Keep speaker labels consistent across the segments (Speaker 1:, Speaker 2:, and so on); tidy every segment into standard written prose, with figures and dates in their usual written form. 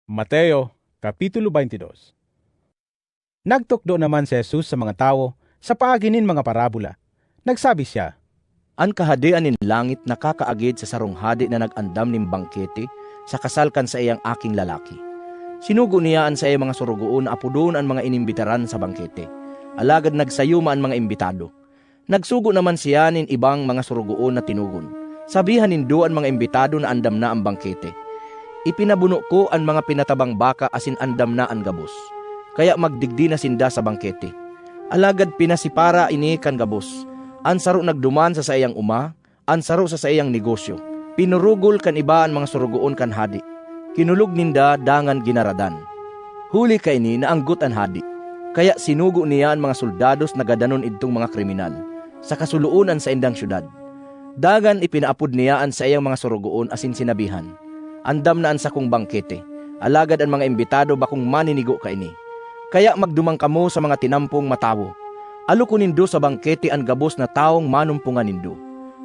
Speaker 1: Mateo, Kapitulo 22. Nagtukdo naman si Jesus sa mga tao sa paaginin mga parabola. Nagsabi siya,
Speaker 2: An kahadian nin langit nakakaagid sa sarong hadi na nagandam ning bangkete sa kasalkan sa iyang aking lalaki. Sinugo niyaan sa iyang mga surugoon na apudon ang mga inimbitaran sa bangkete. Alagad nagsayuma ang mga imbitado. Nagsugo naman siya nin ibang mga surugoon na tinugon. Sabihan nindo ang mga imbitado na andam na ang bangkete. Ipinabuno ko ang mga pinatabang baka asin andam na ang gabos. Kaya magdigdi na sinda sa bangkete. Alagad pinasipara ini kan gabos. Ansaro nagduman sa sayang uma, ansaro sa sayang negosyo. Pinurugol kan iba ang mga surugoon kan hadi. Kinulog ninda dangan ginaradan. Huli ka ini naanggut ang hadi. Kaya sinugo niya ang mga soldados na gadanon idtong mga kriminal sa kasuluunan sa indang syudad. Dagan ipinaapod niyaan sa iyang mga surugoon asin sinabihan, Andam na ang sakong bangkete, alagad ang mga imbitado bakong maninigo ka ini. Kaya magdumang kamo sa mga tinampong matawo. Aluko nindo sa bangkete ang gabos na taong manumpungan nindo.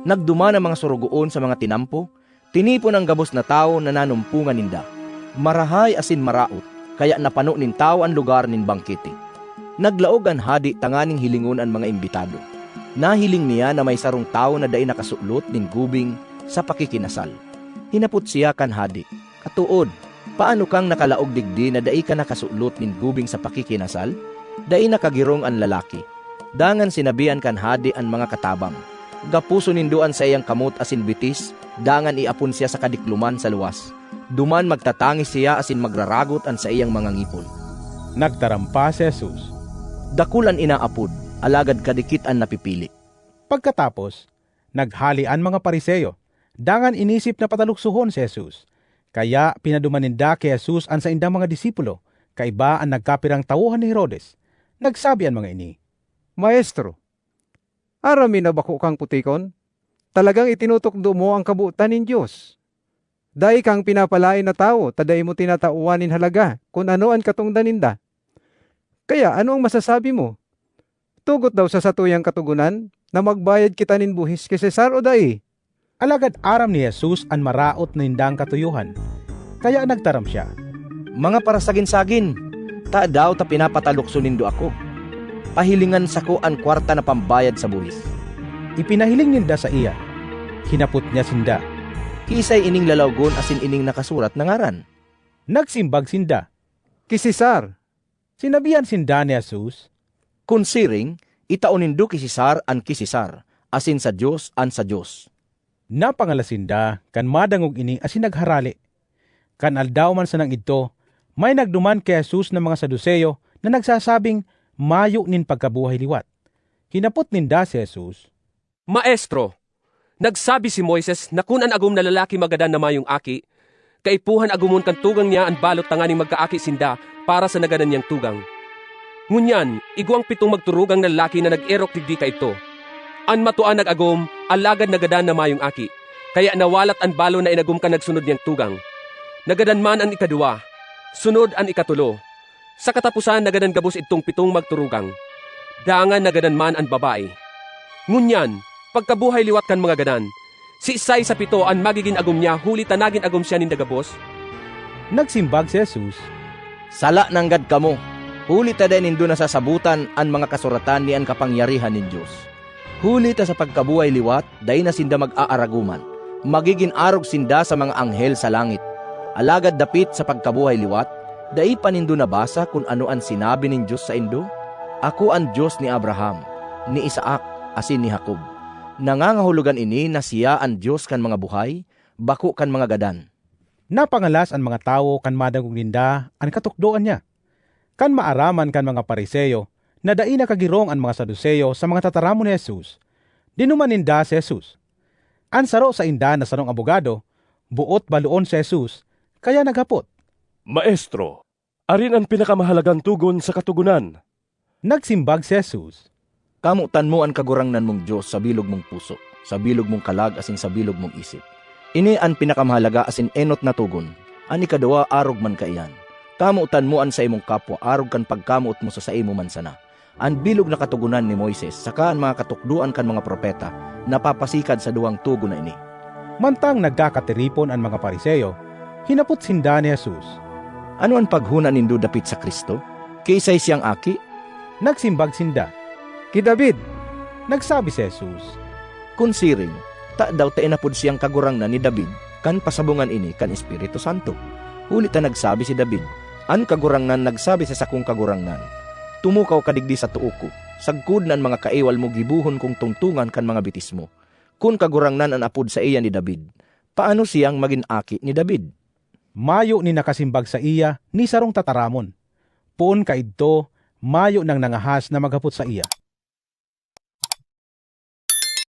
Speaker 2: Nagduman ang mga surugoon sa mga tinampo, tinipon ang gabos na tao na nanumpungan ninda. Marahay asin maraot, kaya napano nin tao ang lugar nin bangkete. Naglaog ang hadi tanganing hilingon ang mga imbitado. Nahiling niya na may sarong tao na dai nakasuklot nin gubing sa pakikinasal. Hinapot siya kan hadi, Katuod, paano kang nakalaog digdi na dai ka nakasuklot nin gubing sa pakikinasal? Dai nakagirong ang lalaki. Dangan sinabihan kan hadi ang mga katabang. Gapuso ninduan sa iyang kamot asin bitis, dangan iapon siya sa kadikluman sa luwas. Duman magtatangis siya asin magraragot ang sa iyang mga ngipon.
Speaker 1: Nagtarampa si Jesus.
Speaker 2: Dakulan inaapod, alagad kadikit ang napipili.
Speaker 1: Pagkatapos, naghalian mga Pariseyo. Dangan inisip na pataluksuhon si Jesus. Kaya pinadumaninda kay Jesus ang sa indang mga disipulo, kaiba ang nagkapirang tauhan ni Herodes. Nagsabi ang mga ini,
Speaker 3: Maestro, arami na bako kang putikon? Talagang itinutukdo mo ang kabuutan ng Diyos. Dai kang pinapalain na tao, taday mo tinatauanin halaga kung ano ang katungdaninda. Kaya ano ang masasabi mo? Tugot daw sa satuyang katugunan na magbayad kita nin buhis kay Cesar o dai?
Speaker 1: alagad aram ni Jesus ang maraot na indang katuyuhan. Kaya nagtaram siya,
Speaker 2: Mga parasagin-sagin, ta daw ta pinapatalukso nindo ako. Pahilingan sa ko ang kwarta na pambayad sa buhis.
Speaker 1: Ipinahiling ninda sa iya. Hinapot niya sinda.
Speaker 2: Kisay ining lalawgon asin ining nakasurat na ngaran.
Speaker 1: Nagsimbag sinda.
Speaker 3: Ki Cesar.
Speaker 1: Sinabihan sinda ni Jesus,
Speaker 2: Kunsiring, itaon nindo ki Cesar an ki Cesar, asin sa Dios an sa Dios.
Speaker 1: Napangalasinda kan madangog ini asin nagharali. Kan aldaw man sa nang ito, may nagduman kay Jesus ng mga Saduseyo na nagsasabing mayo nin pagkabuhay liwat. Hinapot ninda si Jesus,
Speaker 4: Maestro, nagsabi si Moises na kun an agum na lalaki magadan na mayong aki, kaipuhan agumon kan tugang niya ang balot tanganing magkaaki sinda para sa nagadan niyang tugang. Ngunyan, iguang pitong magturugang na lalaki na nag-erok digdi ka ito. An matuan nag-agum, alagad nagadan na mayong aki, kaya nawalat an balo na inagum ka nagsunod niyang tugang. Nagadan man ang ikadua, sunod ang ikatulo. Sa katapusan nagadan gabos itong pitong magturugang. Dangan nagadan man ang babae. Ngunyan, pagkabuhay liwat kan mga gadan, si Isay sa pito ang magiging agum niya huli tanagin agum siya nindagabos.
Speaker 1: nagsimbag si Jesus,
Speaker 2: Sala nanggad kamo, huli ta din nindo nasasabutan ang mga kasuratan ni ang kapangyarihan nin Diyos. Huli ta sa pagkabuhay liwat, dahi na sinda mag-aaraguman. Magiging arog sinda sa mga anghel sa langit. Alagad dapit sa pagkabuhay liwat, dahi pa nindo nabasa kung ano ang sinabi nin Diyos sa indo? Ako ang Diyos ni Abraham, ni Isaac, asin ni Jacob. Nangangahulugan ini na siya ang Diyos kan mga buhay, bako kan mga gadan.
Speaker 1: Napangalas ang mga tao kan madangog ninda ang katukdoan niya. Kan maaraman kan mga Pariseyo na dai nakagirong ang mga Saduseyo sa mga tataramon ni Jesus. Dinuman ninda si Jesus. Ansaro sa inda na sarong abogado, buot baluon si Jesus, kaya naghapot.
Speaker 5: Maestro, arin ang pinakamahalagang tugon sa katugunan.
Speaker 1: Nagsimbag si Jesus,
Speaker 2: Kamutan mo ang kagurangnan mong Diyos sa bilog mong puso, sa bilog mong kalag asin sa bilog mong isip. Ini ang pinakamahalaga asin enot na tugon. Ang ikadawa arog man kaiyan. Kamutan mo an sa imong kapwa arog kan pagkamuot mo sa imo man sana. Ang bilog na katugunan ni Moises saka ang mga katukduan kan mga propeta napapasikad sa duwang tugon na ini.
Speaker 1: Mantang nagkakatiripon ang mga Pariseyo, hinapot sinda ni Jesus,
Speaker 2: Ano ang paghuna nindo dapit sa Kristo? Kaysay siyang aki?
Speaker 1: Nagsimbag sinda.
Speaker 3: Ki David,
Speaker 1: Nagsabi si Jesus,
Speaker 2: Kung siring, ta daw ta inapod siyang kagurangnan ni David, kan pasabungan ini kan Espiritu Santo. Huli ta nagsabi si David, an kagurangnan nagsabi sa sakong kagurangnan, tumukaw kadigdi sa tuo ko, sagkud nan mga kaiwal mo gibuhon kong tungtungan kan mga bitis mo. Kung kagurangnan an apod sa iya ni David, paano siyang maging aki ni David?
Speaker 1: mayo ni nakasimbag sa iya ni sarong tataramon. Puon kaidto, mayo nang nangahas na maghapot sa iya.